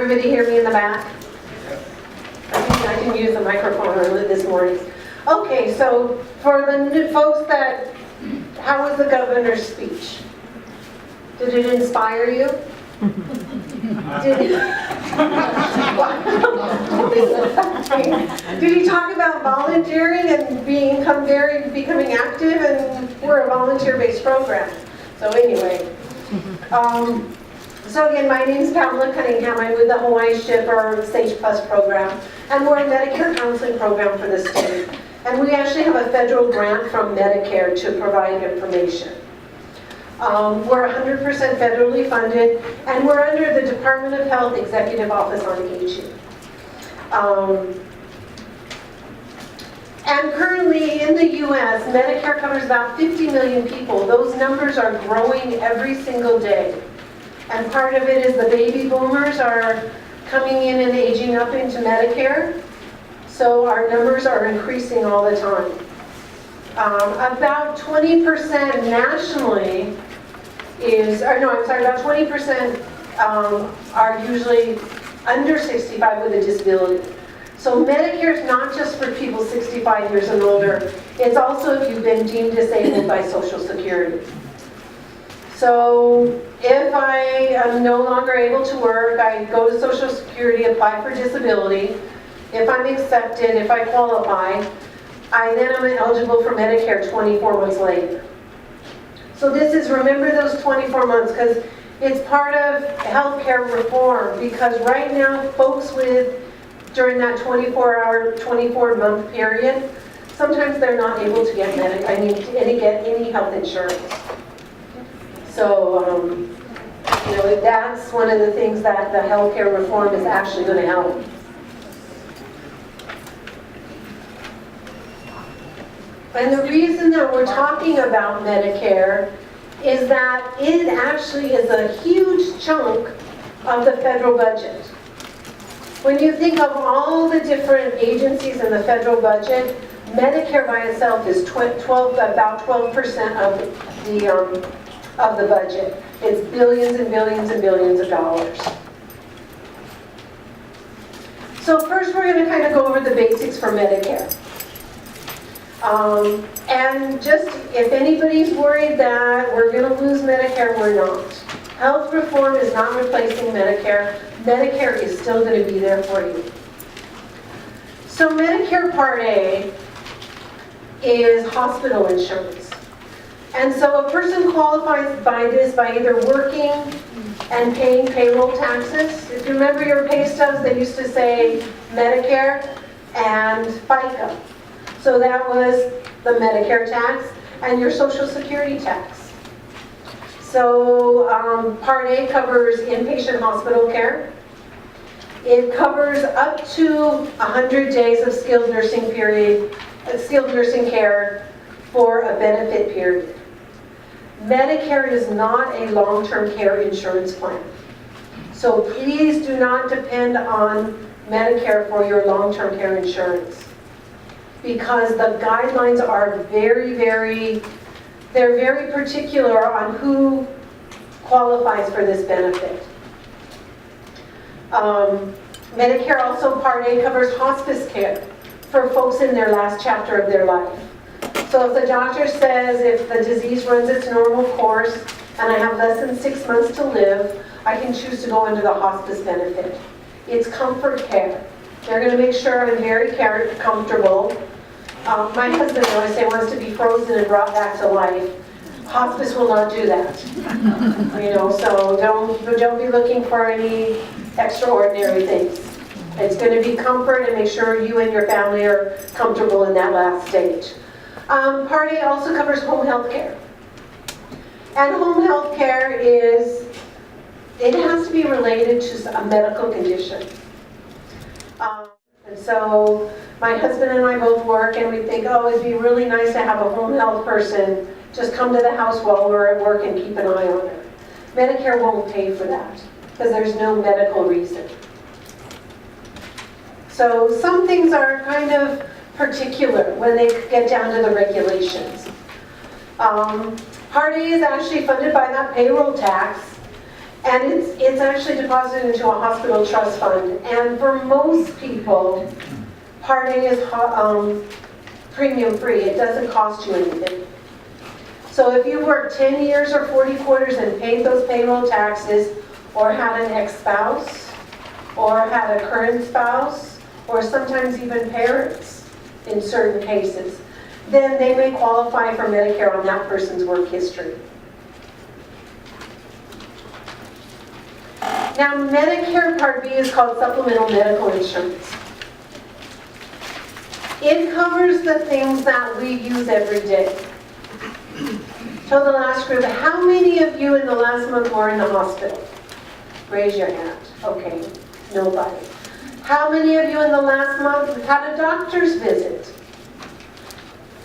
everybody hear me in the back? I think I can use the microphone early this morning. Okay, so for the new folks that, how was the governor's speech? Did it inspire you? Did he talk about volunteering and becoming active? And we're a volunteer-based program. So anyway, so again, my name is Pamela Cunningham. I'm with the Hawaii SHIP, or Sage Plus program, and we're a Medicare counseling program for the state. And we actually have a federal grant from Medicare to provide information. We're 100% federally funded, and we're under the Department of Health Executive Office on Aging. And currently in the U.S., Medicare covers about 50 million people. Those numbers are growing every single day. And part of it is the baby boomers are coming in and aging up into Medicare. So our numbers are increasing all the time. About 20% nationally about 20% are usually under 65 with a disability. So Medicare is not just for people 65 years and older, it's also if you've been deemed disabled by Social Security. So if I am no longer able to work, I go to Social Security, apply for disability. If I'm accepted, if I qualify, then I'm eligible for Medicare 24 months later. So this is, remember those 24 months, because it's part of healthcare reform, because right now folks during that 24-month period, sometimes they're not able to get any health insurance. So, that's one of the things that the healthcare reform is actually going to help. And the reason that we're talking about Medicare is that it actually is a huge chunk of the federal budget. When you think of all the different agencies in the federal budget, Medicare by itself is about 12% of the budget. It's billions and billions and billions of dollars. So first we're going to kind of go over the basics for Medicare. And just, if anybody's worried that we're going to lose Medicare, we're not. Health reform is not replacing Medicare. Medicare is still going to be there for you. So Medicare Part A is hospital insurance. And so a person qualifies by this by either working and paying payroll taxes. If you remember your pay stubs, they used to say Medicare and FICA. So that was the Medicare tax and your Social Security tax. So Part A covers inpatient hospital care. It covers up to 100 days of skilled nursing care for a benefit period. Medicare is not a long-term care insurance plan. So please do not depend on Medicare for your long-term care insurance, because the guidelines are they're very particular on who qualifies for this benefit. Medicare also Part A covers hospice care for folks in their last chapter of their life. So if the doctor says if the disease runs its normal course and I have less than 6 months to live, I can choose to go into the hospice benefit. It's comfort care. They're going to make sure I'm very comfortable. My husband, I always say, wants to be frozen and brought back to life. Hospice will not do that. So don't be looking for any extraordinary things. It's going to be comfort and make sure you and your family are comfortable in that last stage. Part A also covers home health care. And home health care it has to be related to a medical condition. And so my husband and I both work, and we think, it'd be really nice to have a home health person just come to the house while we're at work and keep an eye on her. Medicare won't pay for that because there's no medical reason. So some things are kind of particular when they get down to the regulations. Part A is actually funded by that payroll tax, And it's actually deposited into a hospital trust fund. And for most people, Part A is premium free. It doesn't cost you anything. So if you worked 10 years or 40 quarters and paid those payroll taxes, or had an ex-spouse, or had a current spouse, or sometimes even parents in certain cases, then they may qualify for Medicare on that person's work history. Now, Medicare Part B is called supplemental medical insurance. It covers the things that we use every day. So the last group, how many of you in the last month were in the hospital? Raise your hand. Okay, nobody. How many of you in the last month had a doctor's visit?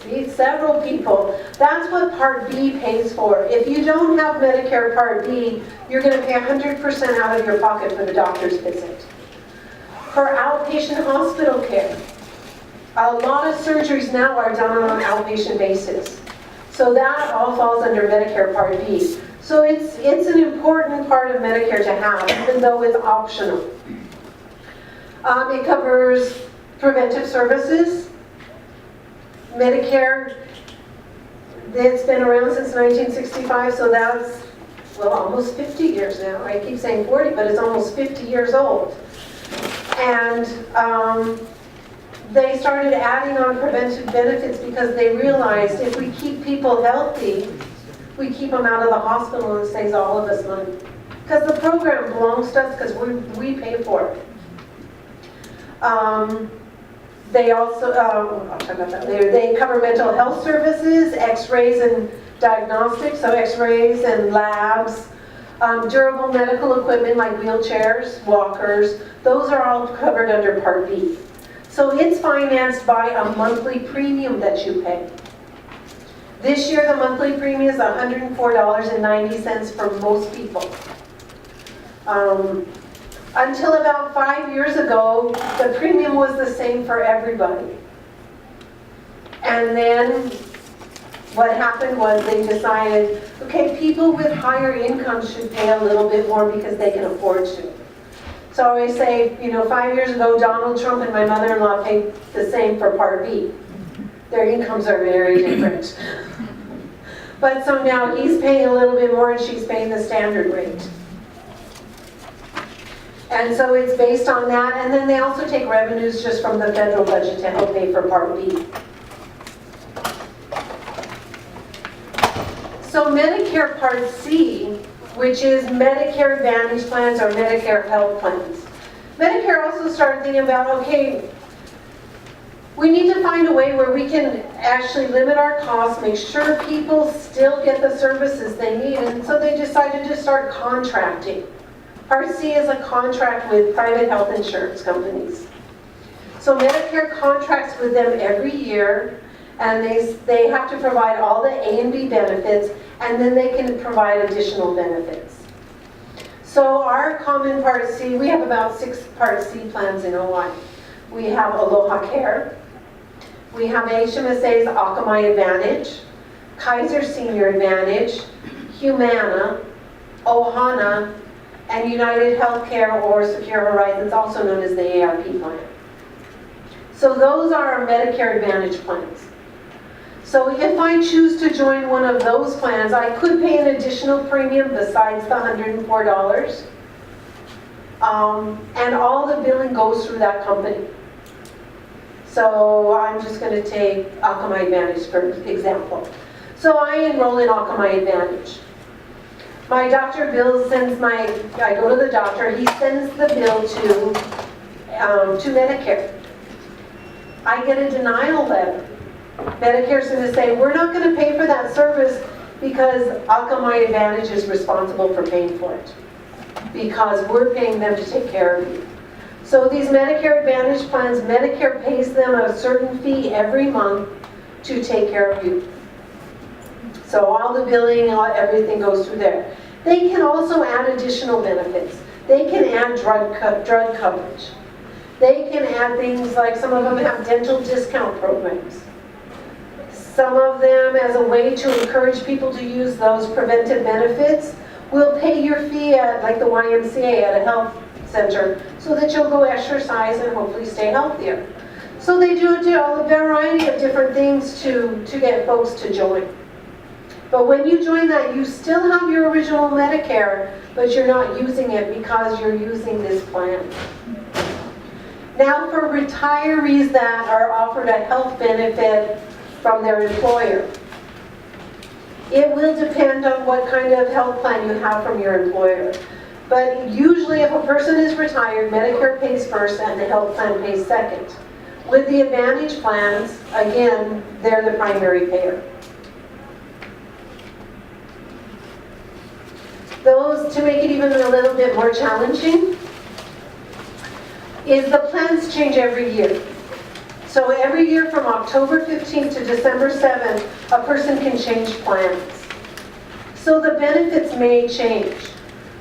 See, several people. That's what Part B pays for. If you don't have Medicare Part B, you're going to pay 100% out of your pocket for the doctor's visit. For outpatient hospital care, a lot of surgeries now are done on an outpatient basis. So that all falls under Medicare Part B. So it's an important part of Medicare to have, even though it's optional. It covers preventive services. Medicare, it's been around since 1965, so that's, well, almost 50 years now. I keep saying 40, but it's almost 50 years old. And they started adding on preventive benefits because they realized if we keep people healthy, we keep them out of the hospital and it saves all of us money. Because the program belongs to us because we pay for it. They also, I'll talk about that later. They cover mental health services, x-rays and diagnostics, so x-rays and labs, durable medical equipment like wheelchairs, walkers, those are all covered under Part B. So it's financed by a monthly premium that you pay. This year the monthly premium is $104.90 for most people. Until about 5 years ago, the premium was the same for everybody. And then what happened was they decided, okay, people with higher incomes should pay a little bit more because they can afford to. So I always say, 5 years ago, Donald Trump and my mother-in-law paid the same for Part B. Their incomes are very different. But so now he's paying a little bit more and she's paying the standard rate. And so it's based on that, and then they also take revenues just from the federal budget to help pay for Part B. So Medicare Part C, which is Medicare Advantage plans or Medicare health plans. Medicare also started thinking about, okay, we need to find a way where we can actually limit our costs, make sure people still get the services they need, and so they decided to start contracting. Part C is a contract with private health insurance companies. So Medicare contracts with them every year, and they have to provide all the A and B benefits, and then they can provide additional benefits. So our common Part C, we have about 6 Part C plans in Hawaii. We have Aloha Care, we have HMSA's Akamai Advantage, Kaiser Senior Advantage, Humana, Ohana, and United Healthcare or Secure Horizons, also known as the ARP plan. So those are our Medicare Advantage plans. So if I choose to join one of those plans, I could pay an additional premium besides the $104. And all the billing goes through that company. So I'm just going to take Akamai Advantage for example. So I enroll in Akamai Advantage. My doctor bill sends I go to the doctor, he sends the bill to Medicare. I get a denial letter. Medicare's going to say, we're not going to pay for that service because Akamai Advantage is responsible for paying for it. Because we're paying them to take care of you. So these Medicare Advantage plans, Medicare pays them a certain fee every month to take care of you. So all the billing, everything goes through there. They can also add additional benefits. They can add drug coverage. They can add things like some of them have dental discount programs. Some of them, as a way to encourage people to use those preventive benefits, We'll pay your fee at like the YMCA at a health center so that you'll go exercise and hopefully stay healthier. So they do a variety of different things to get folks to join. But when you join that, you still have your original Medicare, but you're not using it because you're using this plan. Now for retirees that are offered a health benefit from their employer, it will depend on what kind of health plan you have from your employer. But usually if a person is retired, Medicare pays first and the health plan pays second. With the Advantage plans, again, they're the primary payer. Those, to make it even a little bit more challenging, is the plans change every year. So every year from October 15th to December 7th, a person can change plans. So the benefits may change.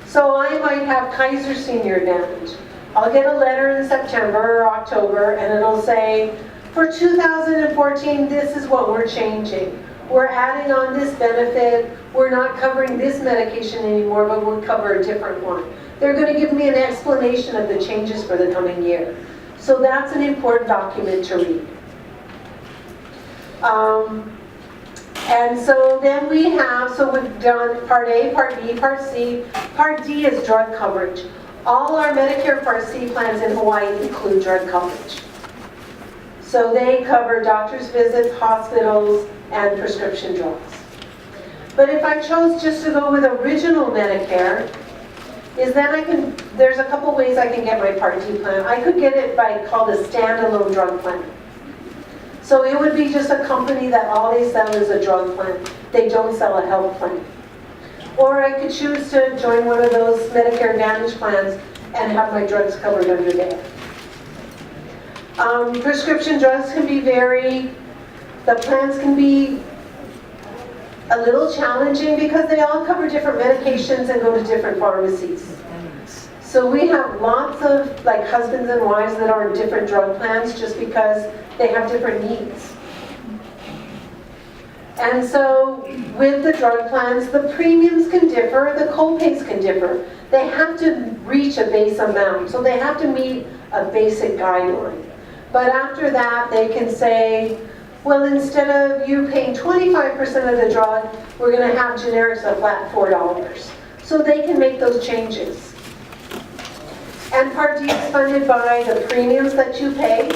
So I might have Kaiser Senior Advantage. I'll get a letter in September or October and it'll say, for 2014, this is what we're changing. We're adding on this benefit. We're not covering this medication anymore, but we'll cover a different one. They're going to give me an explanation of the changes for the coming year. So that's an important document to read. And so then we have, so we've done Part A, Part B, Part C. Part D is drug coverage. All our Medicare Part C plans in Hawaii include drug coverage. So they cover doctor's visits, hospitals, and prescription drugs. But if I chose just to go with original Medicare, is then there's a couple ways I can get my Part D plan. I could get it by called a standalone drug plan. So it would be just a company that all they sell is a drug plan. They don't sell a health plan. Or I could choose to join one of those Medicare Advantage plans and have my drugs covered under there. Prescription drugs can be the plans can be a little challenging because they all cover different medications and go to different pharmacies. So we have lots of like husbands and wives that are in different drug plans just because they have different needs. And so with the drug plans, the premiums can differ, the co-pays can differ. They have to reach a base amount, so they have to meet a basic guideline. But after that, they can say, well, instead of you paying 25% of the drug, we're going to have generics at flat $4. So they can make those changes. And Part D is funded by the premiums that you pay,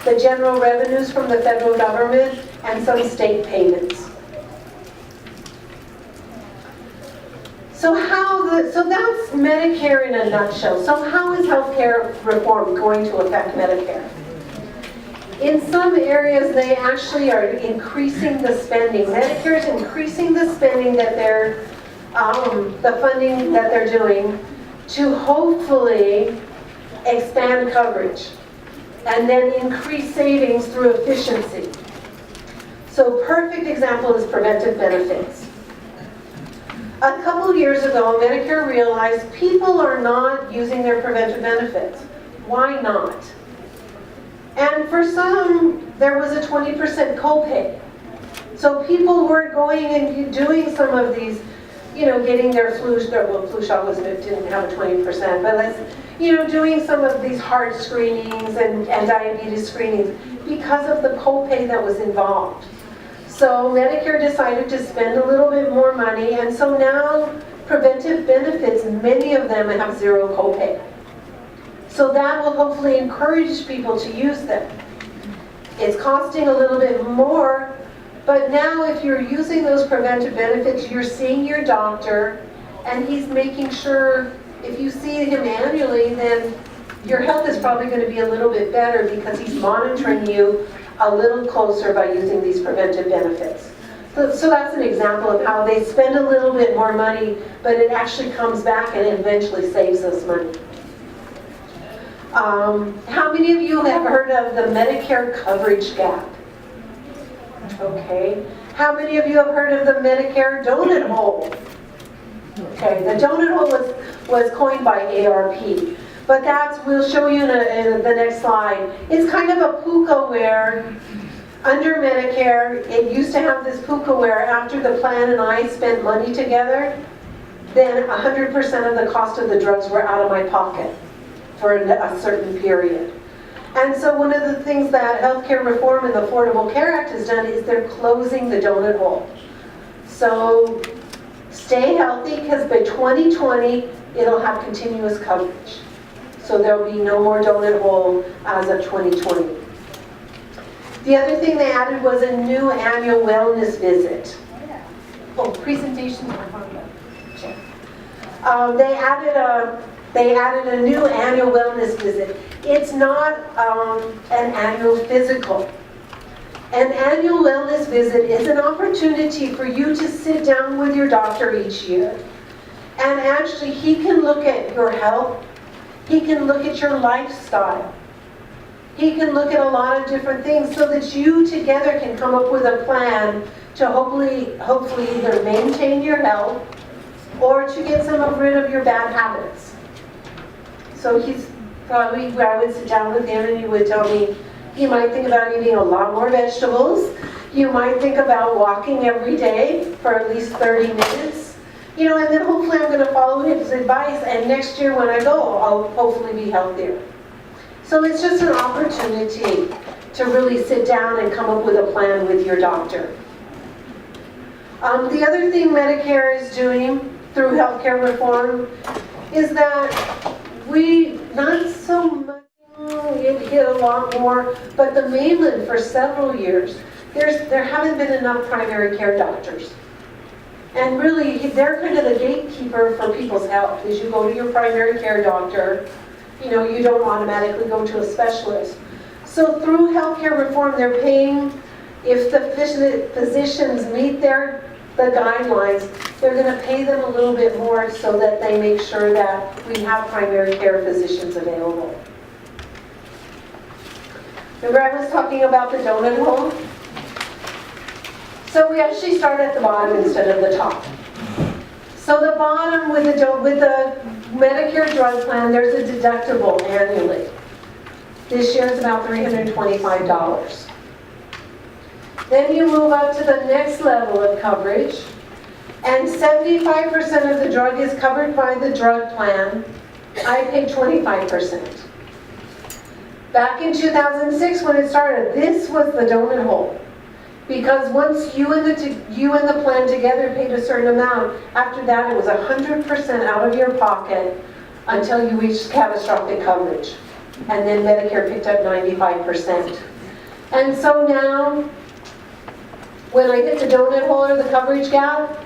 the general revenues from the federal government, and some state payments. So that's Medicare in a nutshell. So how is healthcare reform going to affect Medicare? In some areas, they actually are increasing the spending. Medicare is increasing the spending that the funding that they're doing to hopefully expand coverage and then increase savings through efficiency. So perfect example is preventive benefits. A couple years ago, Medicare realized people are not using their preventive benefits. Why not? And for some, there was a 20% copay. So people were going and doing some of these, getting their flu shot didn't have a 20%, but doing some of these heart screenings and diabetes screenings because of the copay that was involved. So Medicare decided to spend a little bit more money, and so now preventive benefits, many of them have zero copay. So that will hopefully encourage people to use them. It's costing a little bit more, but now if you're using those preventive benefits, you're seeing your doctor, and he's making sure, if you see him annually, then your health is probably going to be a little bit better because he's monitoring you a little closer by using these preventive benefits. So that's an example of how they spend a little bit more money, but it actually comes back and eventually saves us money. How many of you have heard of the Medicare coverage gap? Okay. How many of you have heard of the Medicare donut hole? Okay, the donut hole was coined by ARP. But we'll show you in the next slide. It's kind of a puka where under Medicare, it used to have this puka where after the plan and I spent money together, then 100% of the cost of the drugs were out of my pocket for a certain period. And so one of the things that healthcare reform and the Affordable Care Act has done is they're closing the donut hole. So stay healthy, because by 2020, it'll have continuous coverage. So there'll be no more donut hole as of 2020. The other thing they added was a new annual wellness visit. Oh, presentations are fun. They added a new annual wellness visit. It's not an annual physical. An annual wellness visit is an opportunity for you to sit down with your doctor each year. And actually, he can look at your health. He can look at your lifestyle. He can look at a lot of different things so that you together can come up with a plan to hopefully either maintain your health or to get rid of your bad habits. So he's probably, I would sit down with him and he would tell me, you might think about eating a lot more vegetables. You might think about walking every day for at least 30 minutes. You know, and then hopefully I'm going to follow his advice, and next year when I go, I'll hopefully be healthier. So it's just an opportunity to really sit down and come up with a plan with your doctor. The other thing Medicare is doing through healthcare reform is that not so much, it hit a lot more, but the mainland for several years, there haven't been enough primary care doctors. And really, they're kind of the gatekeeper for people's health. As you go to your primary care doctor, you know, you don't automatically go to a specialist. So through healthcare reform, they're paying, if the physicians meet the guidelines, they're going to pay them a little bit more so that they make sure that we have primary care physicians available. Remember I was talking about the donut hole? So we actually start at the bottom instead of the top. So the bottom with the Medicare drug plan, there's a deductible annually. This year it's about $325. Then you move up to the next level of coverage, and 75% of the drug is covered by the drug plan. I pay 25%. Back in 2006 when it started, this was the donut hole. Because once you and the plan together paid a certain amount, after that it was 100% out of your pocket until you reached catastrophic coverage. And then Medicare picked up 95%. And so now, when I hit the donut hole or the coverage gap,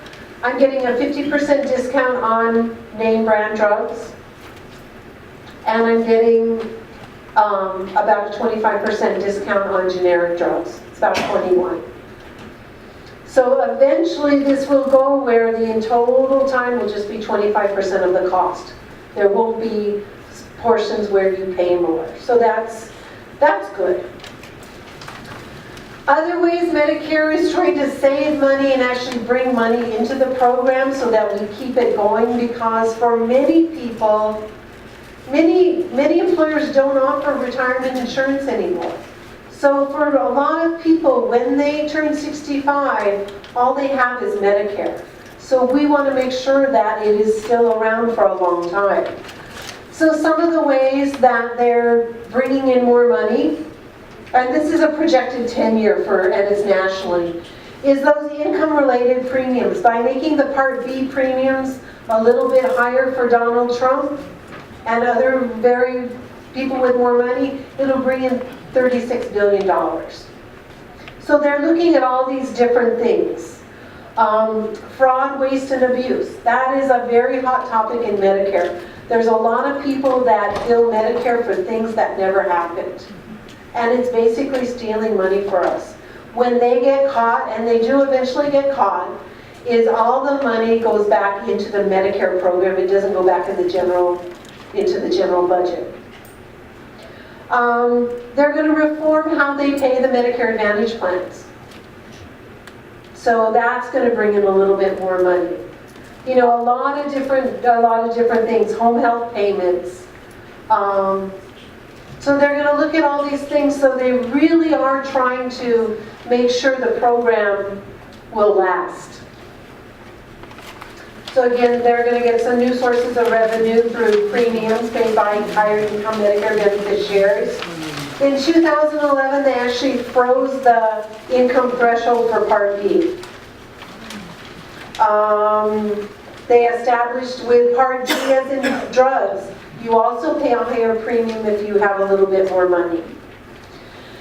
I'm getting a 50% discount on name brand drugs. And I'm getting about a 25% discount on generic drugs. It's about 21. So eventually this will go where the in total time will just be 25% of the cost. There won't be portions where you pay more. So that's good. Other ways Medicare is trying to save money and actually bring money into the program so that we keep it going, because for many people, many employers don't offer retirement insurance anymore. So for a lot of people, when they turn 65, all they have is Medicare. So we want to make sure that it is still around for a long time. So some of the ways that they're bringing in more money, and this is a projected 10-year and it's nationally, is those income-related premiums. By making the Part B premiums a little bit higher for Donald Trump and other people with more money, it'll bring in $36 billion. So they're looking at all these different things. Fraud, waste, and abuse. That is a very hot topic in Medicare. There's a lot of people that bill Medicare for things that never happened. And it's basically stealing money for us. When they get caught, and they do eventually get caught, is all the money goes back into the Medicare program. It doesn't go back into the general budget. They're going to reform how they pay the Medicare Advantage plans. So that's going to bring in a little bit more money. You know, a lot of different things, home health payments. So they're going to look at all these things, so they really are trying to make sure the program will last. So again, they're going to get some new sources of revenue through premiums paid by higher income Medicare beneficiaries. In 2011, they actually froze the income threshold for Part B. They established with Part D, as in drugs, you also pay a higher premium if you have a little bit more money.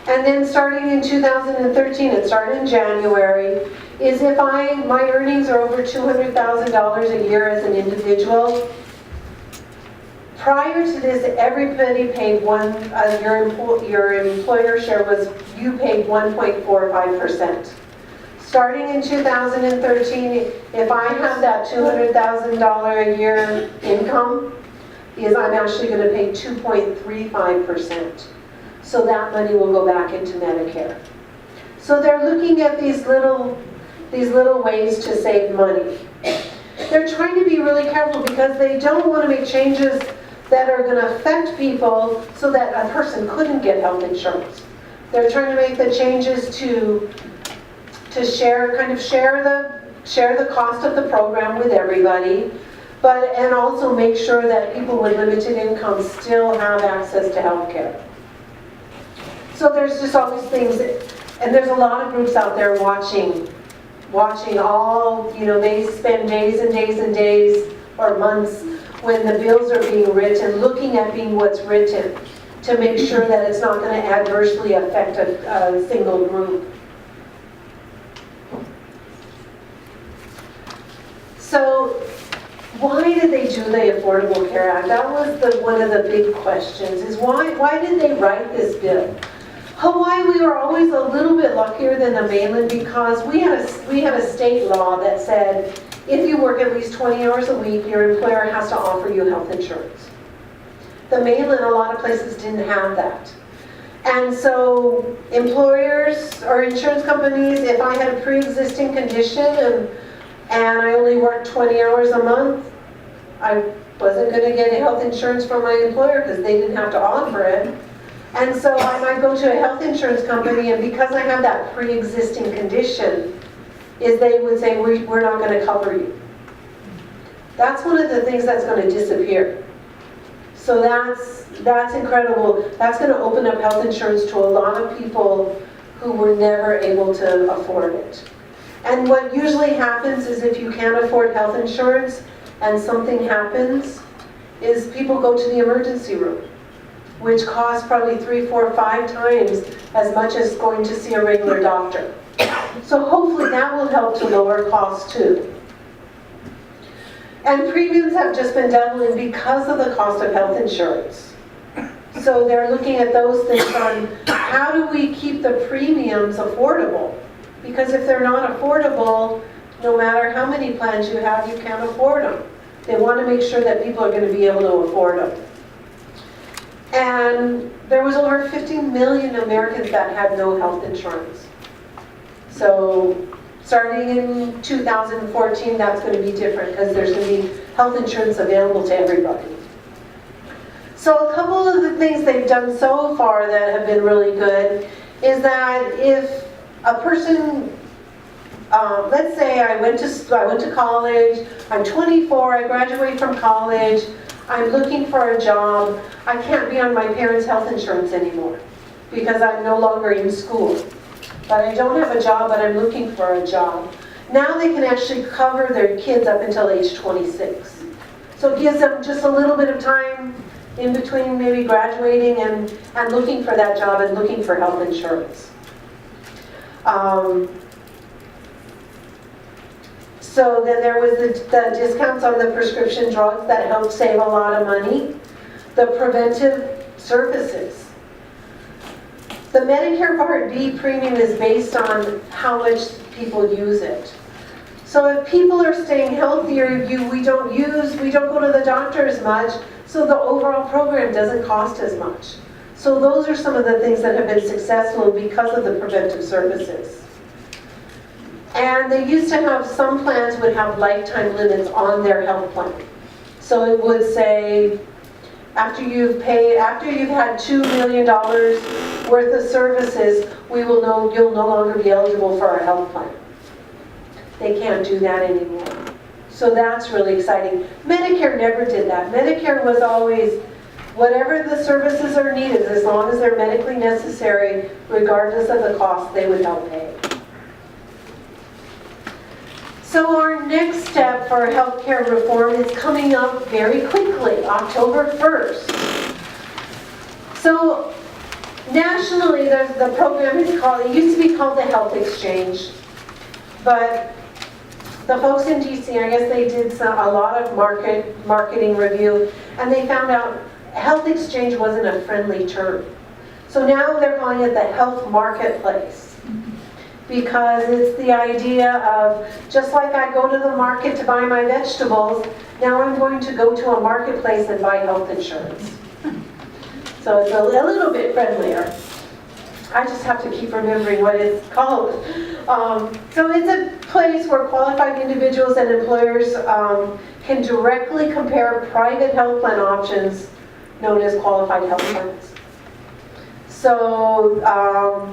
And then starting in 2013, it started in January, is if my earnings are over $200,000 a year as an individual. Prior to this, everybody paid your employer share was, you paid 1.45%. Starting in 2013, if I have that $200,000 a year income, I'm actually going to pay 2.35%. So that money will go back into Medicare. So they're looking at these little ways to save money. They're trying to be really careful because they don't want to make changes that are going to affect people so that a person couldn't get health insurance. They're trying to make the changes to share the cost of the program with everybody, and also make sure that people with limited income still have access to health care. So there's just all these things, and there's a lot of groups out there watching all, they spend days and days and days or months when the bills are being written, looking at what's written to make sure that it's not going to adversely affect a single group. So why did they do the Affordable Care Act? That was one of the big questions, is why did they write this bill? Hawaii, we were always a little bit luckier than the mainland because we had a state law that said if you work at least 20 hours a week, your employer has to offer you health insurance. The mainland, a lot of places didn't have that. And so employers or insurance companies, if I had a pre-existing condition and I only worked 20 hours a month, I wasn't going to get health insurance from my employer because they didn't have to offer it. And so I might go to a health insurance company, and because I have that pre-existing condition, they would say, we're not going to cover you. That's one of the things that's going to disappear. So that's incredible. That's going to open up health insurance to a lot of people who were never able to afford it. And what usually happens is if you can't afford health insurance and something happens, is people go to the emergency room, which costs probably 3, 4, 5 times as much as going to see a regular doctor. So hopefully that will help to lower costs too. And premiums have just been doubling because of the cost of health insurance. So they're looking at those things on how do we keep the premiums affordable? Because if they're not affordable, no matter how many plans you have, you can't afford them. They want to make sure that people are going to be able to afford them. And there was over 50 million Americans that had no health insurance. So starting in 2014, that's going to be different because there's going to be health insurance available to everybody. So a couple of the things they've done so far that have been really good is that if a person, let's say I went to college, I'm 24, I graduate from college, I'm looking for a job, I can't be on my parents' health insurance anymore because I'm no longer in school. But I don't have a job, but I'm looking for a job. Now they can actually cover their kids up until age 26. So it gives them just a little bit of time in between maybe graduating and looking for that job and looking for health insurance. So then there was the discounts on the prescription drugs that helped save a lot of money. The preventive services. The Medicare Part B premium is based on how much people use it. So if people are staying healthier, we don't go to the doctor as much, so the overall program doesn't cost as much. So those are some of the things that have been successful because of the preventive services. And they used to have, some plans would have lifetime limits on their health plan. So it would say, after you've had $2 million worth of services, you'll no longer be eligible for our health plan. They can't do that anymore. So that's really exciting. Medicare never did that. Medicare was always, whatever the services are needed, as long as they're medically necessary, regardless of the cost, they would help pay. So our next step for healthcare reform is coming up very quickly, October 1st. So nationally, the program is called, it used to be called the Health Exchange, but the folks in DC, I guess they did a lot of marketing review, and they found out health exchange wasn't a friendly term. So now they're calling it the health marketplace. Because it's the idea of, just like I go to the market to buy my vegetables, now I'm going to go to a marketplace and buy health insurance. So it's a little bit friendlier. I just have to keep remembering what it's called. So it's a place where qualified individuals and employers can directly compare private health plan options known as qualified health plans. So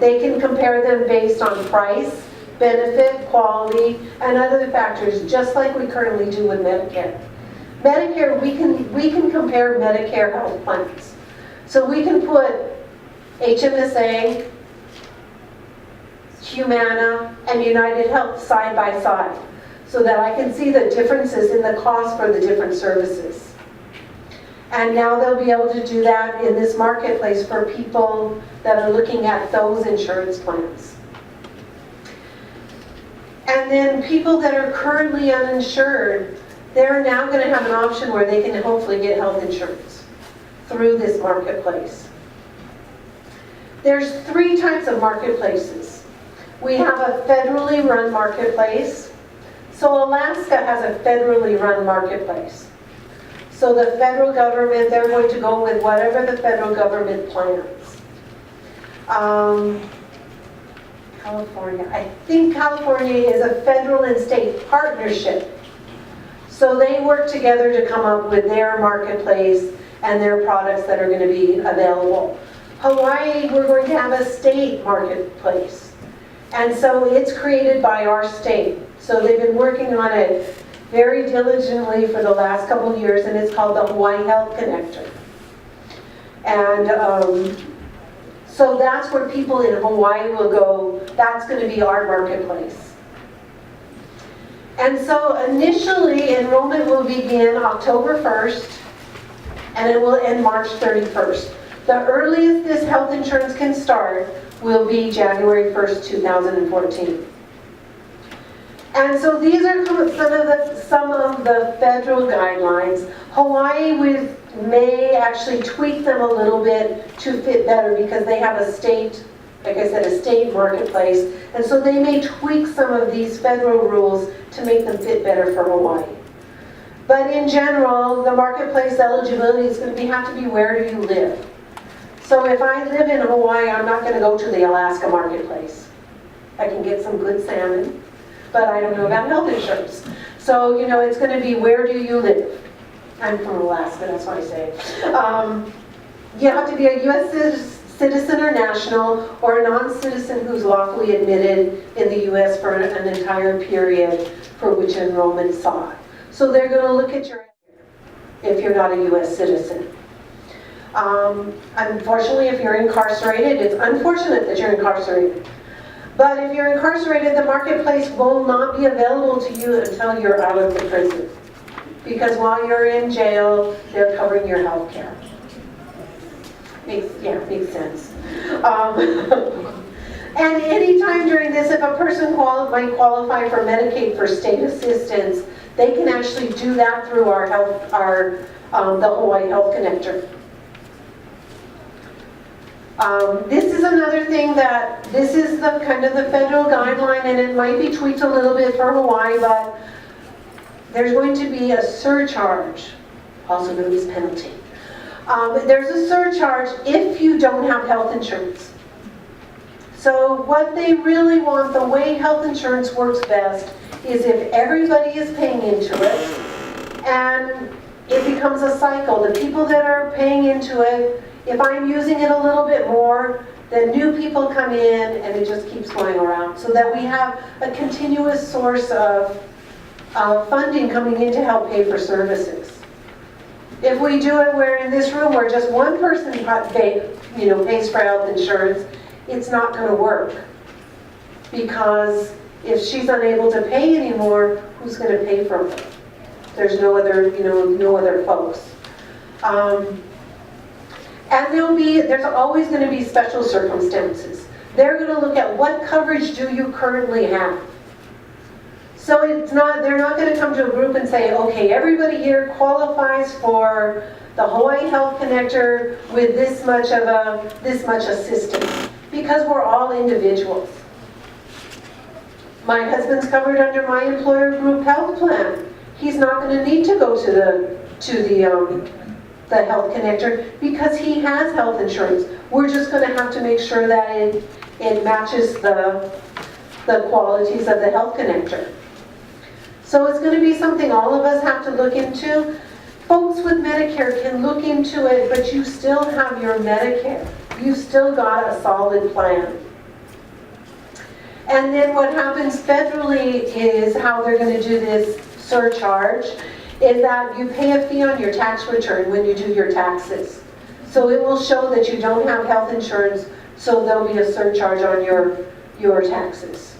they can compare them based on price, benefit, quality, and other factors, just like we currently do with Medicare. Medicare, we can compare Medicare health plans. So we can put HMSA, Humana, and United Health side by side so that I can see the differences in the cost for the different services. And now they'll be able to do that in this marketplace for people that are looking at those insurance plans. And then people that are currently uninsured, they're now going to have an option where they can hopefully get health insurance through this marketplace. There's 3 types of marketplaces. We have a federally run marketplace. So Alaska has a federally run marketplace. So the federal government, they're going to go with whatever the federal government plans. California, I think California is a federal and state partnership. So they work together to come up with their marketplace and their products that are going to be available. Hawaii, we're going to have a state marketplace. And so it's created by our state. So they've been working on it very diligently for the last couple of years, and it's called the Hawaii Health Connector. And so that's where people in Hawaii will go. That's going to be our marketplace. And so initially, enrollment will begin October 1st, and it will end March 31st. The earliest this health insurance can start will be January 1st, 2014. And so these are some of the federal guidelines. Hawaii may actually tweak them a little bit to fit better because they have a state, like I said, a state marketplace. And so they may tweak some of these federal rules to make them fit better for Hawaii. But in general, the marketplace eligibility is going to have to be where do you live. So if I live in Hawaii, I'm not going to go to the Alaska marketplace. I can get some good salmon, but I don't know about health insurance. So, you know, it's going to be where do you live? I'm from Alaska, that's why I say it. You have to be a U.S. citizen or national, or a non-citizen who's lawfully admitted in the U.S. for an entire period for which enrollment sought. So they're going to look at your if you're not a U.S. citizen. Unfortunately, if you're incarcerated, it's unfortunate that you're incarcerated. But if you're incarcerated, the marketplace will not be available to you until you're out of the prison. Because while you're in jail, they're covering your health care. Makes sense. And anytime during this, if a person might qualify for Medicaid for state assistance, they can actually do that through the Hawaii Health Connector. This is another thing that, this is the kind of the federal guideline, and it might be tweaked a little bit for Hawaii, but there's going to be a surcharge, also known as penalty. There's a surcharge if you don't have health insurance. So what they really want, the way health insurance works best, is if everybody is paying into it, and it becomes a cycle. The people that are paying into it, if I'm using it a little bit more, then new people come in, and it just keeps going around, so that we have a continuous source of funding coming in to help pay for services. If we do it where in this room where just one person pays for health insurance, it's not going to work. Because if she's unable to pay anymore, who's going to pay for her? There's no other, no other folks. And there's always going to be special circumstances. They're going to look at what coverage do you currently have. So they're not going to come to a group and say, okay, everybody here qualifies for the Hawaii Health Connector with this much assistance, because we're all individuals. My husband's covered under my employer group health plan. He's not going to need to go to the Health Connector because he has health insurance. We're just going to have to make sure that it matches the qualities of the Health Connector. So it's going to be something all of us have to look into. Folks with Medicare can look into it, but you still have your Medicare. You've still got a solid plan. And then what happens federally is how they're going to do this surcharge is that you pay a fee on your tax return when you do your taxes. So it will show that you don't have health insurance, so there'll be a surcharge on your taxes.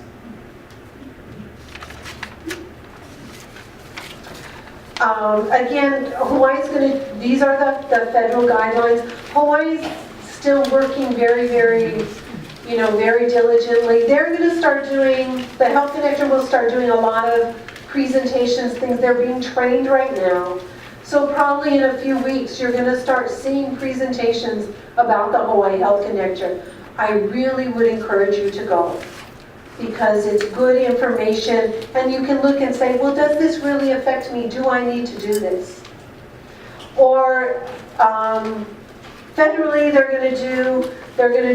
Again, Hawaii's these are the federal guidelines. Hawaii's still working very, very, very diligently. They're going to start doing, the Health Connector will start doing a lot of presentations, things. They're being trained right now. So probably in a few weeks, you're going to start seeing presentations about the Hawaii Health Connector. I really would encourage you to go, because it's good information, and you can look and say, well, does this really affect me? Do I need to do this? Or federally, they're going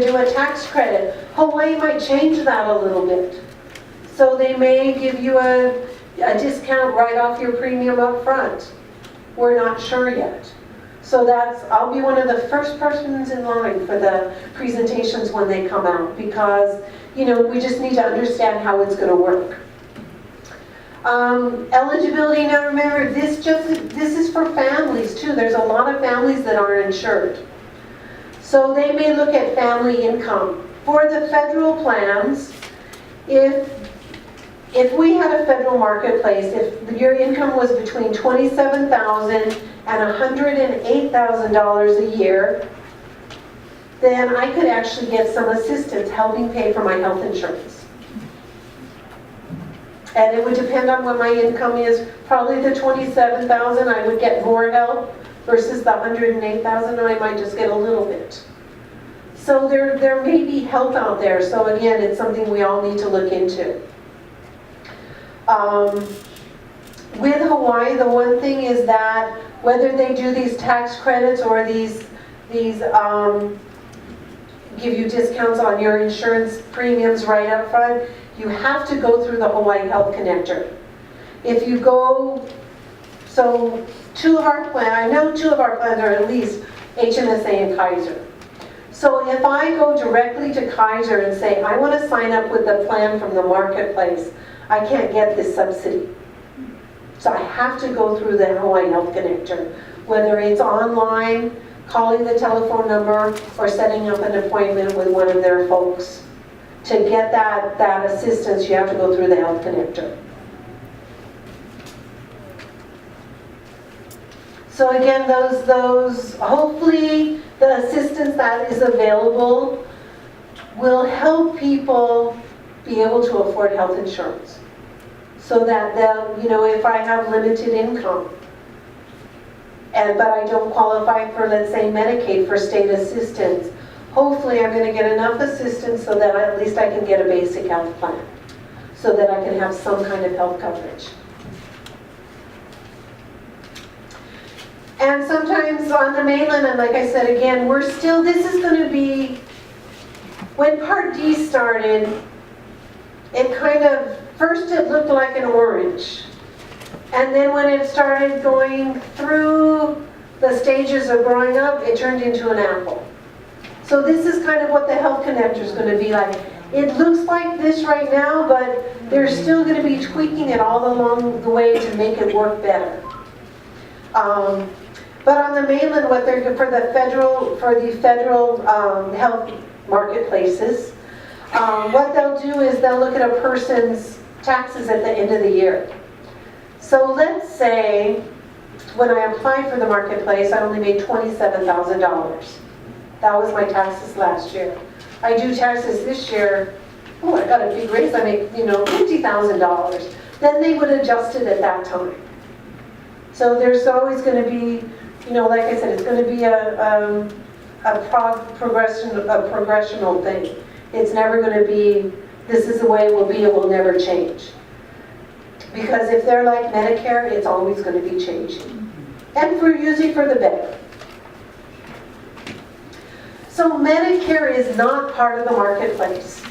to do a tax credit. Hawaii might change that a little bit. So they may give you a discount right off your premium up front. We're not sure yet. So I'll be one of the first persons in line for the presentations when they come out, because we just need to understand how it's going to work. Eligibility, now remember, this is for families too. There's a lot of families that aren't insured. So they may look at family income. For the federal plans, if we had a federal marketplace, if your income was between $27,000 and $108,000 a year, then I could actually get some assistance helping pay for my health insurance. And it would depend on what my income is. Probably the $27,000, I would get more help, versus the $108,000, I might just get a little bit. So there may be help out there. So again, it's something we all need to look into. With Hawaii, the one thing is that whether they do these tax credits or these give you discounts on your insurance premiums right up front, you have to go through the Hawaii Health Connector. If you go, so two of our plans, I know two of our plans are at least HMSA and Kaiser. So if I go directly to Kaiser and say, I want to sign up with the plan from the marketplace, I can't get this subsidy. So I have to go through the Hawaii Health Connector, whether it's online, calling the telephone number, or setting up an appointment with one of their folks. To get that assistance, you have to go through the Health Connector. So again, those hopefully the assistance that is available will help people be able to afford health insurance. So that they'll, if I have limited income, but I don't qualify for, let's say, Medicaid for state assistance, hopefully I'm going to get enough assistance so that at least I can get a basic health plan, so that I can have some kind of health coverage. And sometimes on the mainland, and like I said again, this is going to be, when Part D started, it kind of, first it looked like an orange. And then when it started going through the stages of growing up, it turned into an apple. So this is kind of what the Health Connector is going to be like. It looks like this right now, but they're still going to be tweaking it all along the way to make it work better. But on the mainland, what they're for the federal health marketplaces, what they'll do is they'll look at a person's taxes at the end of the year. So let's say when I applied for the marketplace, I only made $27,000. That was my taxes last year. I do taxes this year. Oh, I got a big raise. I make, $50,000. Then they would adjust it at that time. So there's always going to be, like I said, it's going to be a progressional thing. It's never going to be, this is the way it will be, it will never change. Because if they're like Medicare, it's always going to be changing. And usually for the better. So Medicare is not part of the marketplace.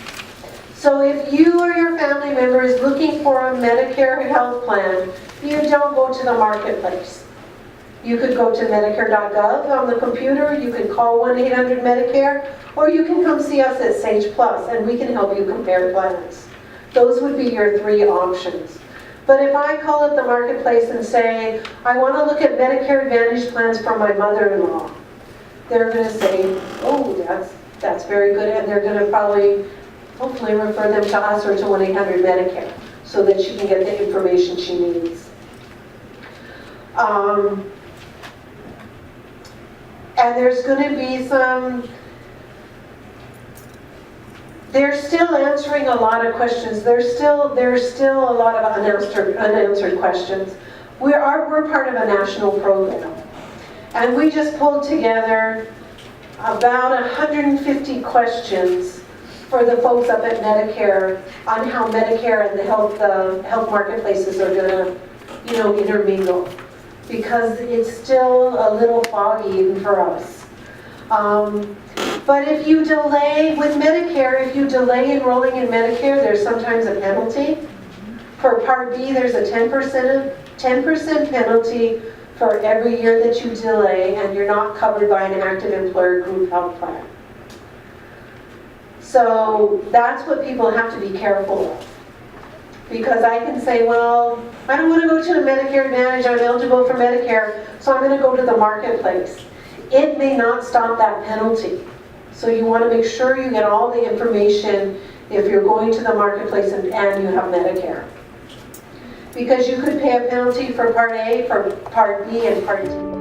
So if you or your family member is looking for a Medicare health plan, you don't go to the marketplace. You could go to Medicare.gov on the computer, you can call 1-800-MEDICARE, or you can come see us at Sage Plus and we can help you compare plans. Those would be your three options. But if I call up the marketplace and say, I want to look at Medicare Advantage plans for my mother-in-law, they're going to say, oh, that's very good, and they're going to probably, hopefully refer them to us or to 1-800-MEDICARE so that she can get the information she needs. And there's going to be they're still answering a lot of questions. There's still a lot of unanswered questions. We're part of a national program. And we just pulled together about 150 questions for the folks up at Medicare on how Medicare and the health marketplaces are going to, intermingle. Because it's still a little foggy even for us. But if you delay with Medicare, if you delay enrolling in Medicare, there's sometimes a penalty. For Part B, there's a 10% penalty for every year that you delay and you're not covered by an active employer group health plan. So that's what people have to be careful of. Because I can say, well, I don't want to go to a Medicare Advantage, I'm eligible for Medicare, so I'm going to go to the marketplace. It may not stop that penalty. So you want to make sure you get all the information if you're going to the marketplace and you have Medicare. Because you could pay a penalty for Part A, for Part B, and Part D.